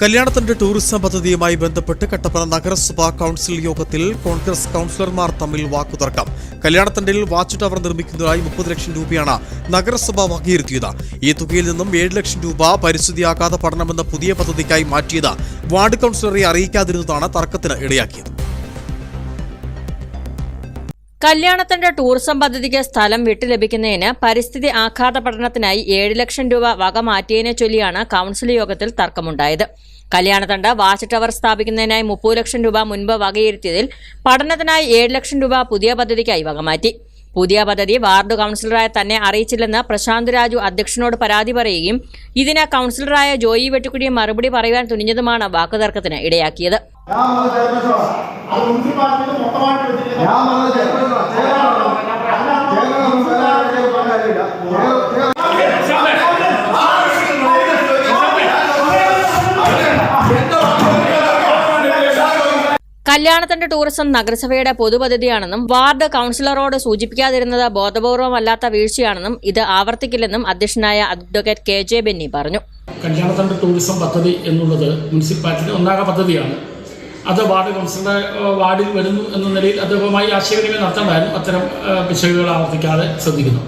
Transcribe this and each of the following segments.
കല്യാണത്തിന്റെ ടൂറിസം പദ്ധതിയുമായി ബന്ധപ്പെട്ട് കട്ടപ്പന നഗരസഭാ കൌൺസിൽ യോഗത്തിൽ കോൺഗ്രസ് കൌൺസിലർമാർ തമ്മിൽ വാക്കുതർക്കം. കല്യാണത്തണ്ടിൽ വാച്ച് ടവർ നിർമ്മിക്കുന്നതിനായി 30 ലക്ഷം രൂപയാണ് നഗരസഭ വകയിരുത്തിയത്. ഈ തുകയിൽ നിന്നും 7 ലക്ഷം രൂപ പരിസ്ഥിതി ആഘാത പഠനമെന്ന പുതിയ പദ്ധതിക്കായി മാറ്റിയത് വാർഡ് കൌൺസിലറെ അറിയിക്കാതിരുന്നതാണ് തർക്കത്തിന് ഇടയാക്കിയത്. കല്യാണത്തിന്റെ ടൂറിസം പദ്ധതിക്ക് സ്ഥലം വിട്ടുലഭിക്കുന്നതിന് പരിസ്ഥിതി ആഘാത പഠനത്തിനായി 7 ലക്ഷം രൂപ വക മാറ്റിയതിനെ ചൊല്ലിയാണ് കൌൺസിൽ യോഗത്തിൽ തർക്കമുണ്ടായത്. കല്യാണത്തണ്ട് വാച്ച് ടവർ സ്ഥാപിക്കുന്നതിനായി 30 ലക്ഷം രൂപ മുൻപ് വകയിരുത്തിയതിൽ പഠനത്തിനായി 7 ലക്ഷം രൂപ പുതിയ പദ്ധതിക്കായി വകമാറ്റി. പുതിയ പദ്ധതി വാർഡ് കൌൺസിലറായ തന്നെ അറിയിച്ചില്ലെന്ന് പ്രശാന്ത് രാജു അധ്യക്ഷനോട് പരാതി പറയുകയും ഇതിന് കൌൺസിലറായ ജോയി വെട്ടുക്കുടി മറുപടി പറയുവാൻ തുനിഞ്ഞതുമാണ് വാക്കുതർക്കത്തിന് ഇടയാക്കിയത്. കല്യാണത്തിന്റെ ടൂറിസം നഗരസഭയുടെ പൊതുപദ്ധതിയാണെന്നും വാർഡ് കൌൺസിലറോട് സൂചിപ്പിക്കാതിരുന്നത് ബോധപൂർവമല്ലാത്ത വീഴ്ചയാണെന്നും ഇത് ആവർത്തിക്കില്ലെന്നും അധ്യക്ഷനായ അഡ്വക്കേറ്റ് KJ ബെന്നി പറഞ്ഞു. കല്യാണത്തിന്റെ ടൂറിസം പദ്ധതി എന്നുള്ളത് മുനിസിപ്പാലിറ്റിയുടെ ഒന്നാക പദ്ധതിയാണ്. അത് വാർഡ് കൌൺസിലറുടെ വാർഡിൽ വരുന്നു എന്ന നിലയിൽ അദ്ദേഹവുമായി ആശയവിനിമയം നടത്തേണ്ടായിരുന്നു. അത്തരം പിശകുകൾ ആവർത്തിക്കാതെ ശ്രദ്ധിക്കുന്നു.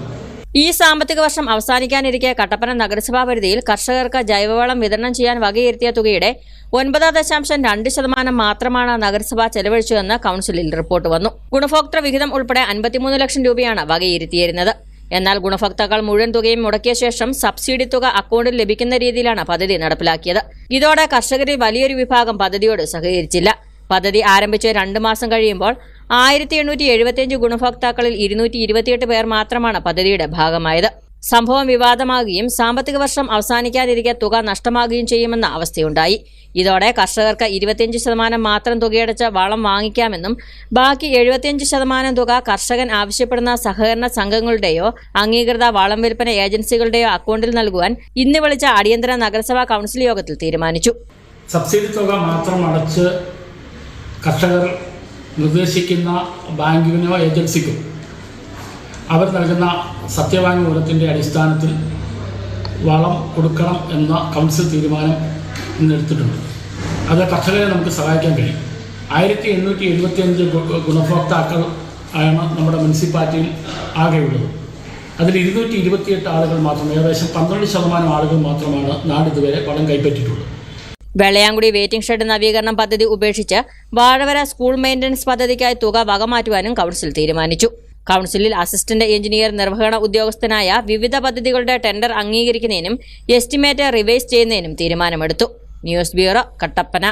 ഈ സാമ്പത്തിക വർഷം അവസാനിക്കാനിരിക്കെ കട്ടപ്പന നഗരസഭാ പരിധിയിൽ കർഷകർക്ക് ജൈവവളം വിതരണം ചെയ്യാൻ വകയിരുത്തിയ തുകയുടെ 9.2% മാത്രമാണ് നഗരസഭ ചെലവഴിച്ചതെന്ന് കൌൺസിലിൽ റിപ്പോർട്ട് വന്നു. ഗുണഭോക്തൃ വിഹിതം ഉൾപ്പെടെ 53 ലക്ഷം രൂപയാണ് വകയിരുത്തിയിരുന്നത്. എന്നാൽ ഗുണഭോക്താക്കൾ മുഴുവൻ തുകയും മുടക്കിയ ശേഷം സബ്സിഡി തുക അക്കൗണ്ടിൽ ലഭിക്കുന്ന രീതിയിലാണ് പദ്ധതി നടപ്പിലാക്കിയത്. ഇതോടെ കർഷകരിൽ വലിയൊരു വിഭാഗം പദ്ധതിയോട് സഹകരിച്ചില്ല. പദ്ധതി ആരംഭിച്ച് 2 മാസം കഴിയുമ്പോൾ 1875 ഗുണഭോക്താക്കളിൽ 228 പേർ മാത്രമാണ് പദ്ധതിയുടെ ഭാഗമായത്. സംഭവം വിവാദമാകുകയും സാമ്പത്തിക വർഷം അവസാനിക്കാനിരിക്കെ തുക നഷ്ടമാകുകയും ചെയ്യുമെന്ന അവസ്ഥയുണ്ടായി. ഇതോടെ കർഷകർക്ക് 25% മാത്രം തുകയടച്ച് വളം വാങ്ങിക്കാമെന്നും ബാക്കി 75% തുക കർഷകൻ ആവശ്യപ്പെടുന്ന സഹകരണ സംഘങ്ങളുടെയോ അംഗീകൃത വളം വിൽപ്പന ഏജൻസികളുടെയോ അക്കൗണ്ടിൽ നൽകുവാൻ ഇന്ന് വിളിച്ച അടിയന്തര നഗരസഭാ കൌൺസിൽ യോഗത്തിൽ തീരുമാനിച്ചു. സബ്സിഡി തുക മാത്രം അടച്ച് കർഷകർ നിർദ്ദേശിക്കുന്ന ബാങ്കിനോ ഏജൻസിക്കും അവർ നൽകുന്ന സത്യവാങ്മൂലത്തിൻ്റെ അടിസ്ഥാനത്തിൽ വളം കൊടുക്കണം എന്ന കൗൺസിൽ തീരുമാനം ഇന്നെടുത്തിട്ടുണ്ട്. അത് കർഷകരെ നമുക്ക് സഹായിക്കാൻ കഴിയും. 1875 ഗുണഭോക്താക്കൾ ആണ് നമ്മുടെ മുനിസിപ്പാലിറ്റിയിൽ ആകെയുള്ളത്. അതിൽ 228 ആളുകൾ മാത്രം, ഏകദേശം 12% ആളുകൾ മാത്രമാണ് നാടിതുവരെ വളം കൈപ്പറ്റിയിട്ടുള്ളത്. വെള്ളയാങ്കുടി വെയിറ്റിംഗ് ഷെഡ് നവീകരണം പദ്ധതി ഉപേക്ഷിച്ച് വാഴവര സ്കൂൾ മെയിൻ്റനൻസ് പദ്ധതിക്കായി തുക വകമാറ്റുവാനും കൌൺസിൽ തീരുമാനിച്ചു. കൌൺസിലിൽ അസിസ്റ്റന്റ് എഞ്ചിനീയർ നിർവഹണ ഉദ്യോഗസ്ഥനായ വിവിധ പദ്ധതികളുടെ ടെൻഡർ അംഗീകരിക്കുന്നതിനും എസ്റ്റിമേറ്റ് റിവൈസ് ചെയ്യുന്നതിനും തീരുമാനമെടുത്തു. News bureau, Kattappana.